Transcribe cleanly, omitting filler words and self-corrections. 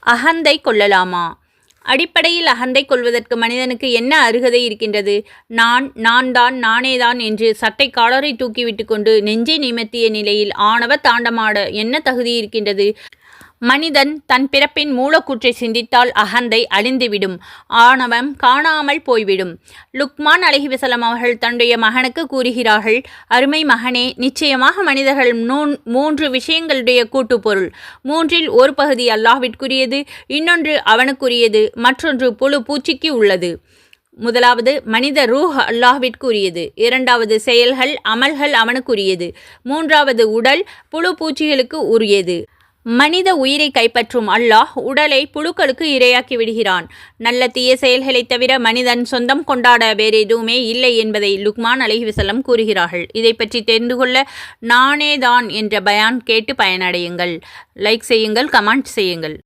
அகந்தை கொள்ளலாமா? அடிப்படையில் அகந்தை கொள்வதற்கு மனிதனுக்கு என்ன அருகதை இருக்கின்றது? நான் தான், நானேதான் என்று சட்டை காலரை தூக்கிவிட்டு கொண்டு நெஞ்சை நிமிர்த்திய நிலையில் ஆணவ தாண்டமாட என்ன தகுதி இருக்கின்றது? மனிதன் தன் பிறப்பின் மூலக்கூற்றை சிந்தித்தால் அகந்தை அழிந்துவிடும், ஆணவம் காணாமல் போய்விடும். லுக்மான் அலைஹிவஸல்லம் அவர்கள் தன்னுடைய மகனுக்கு கூறுகிறார்கள், அருமை மகனே, நிச்சயமாக மனிதர்கள் 3 விஷயங்களுடைய கூட்டுப்பொருள். 3இல் ஒரு பகுதி அல்லாஹ்விற்குரியது, இன்னொன்று அவனுக்குரியது, மற்றொன்று புழு பூச்சிக்கு உள்ளது. முதலாவது மனித ரூஹ் அல்லாஹ்விற்கு உரியது, 2வது செயல்கள் அமல்கள் அவனுக்குரியது, 3வது உடல் புழு பூச்சிகளுக்கு உரியது. மனித உயிரை கைப்பற்றும் அல்லாஹ் உடலை புழுக்களுக்கு இரையாக்கி விடுகிறான். நல்ல தீய செயல்களைத் தவிர மனிதன் சொந்தம் கொண்டாட வேறு எதுவுமே இல்லை என்பதை லுக்மான் அலைஹிவஸல்லம் கூறுகிறார்கள். இதை பற்றி தெரிந்து கொள்ள நானே தான் என்ற பயான் கேட்டு பயனடையுங்கள். லைக் செய்யுங்கள், கமெண்ட் செய்யுங்கள்.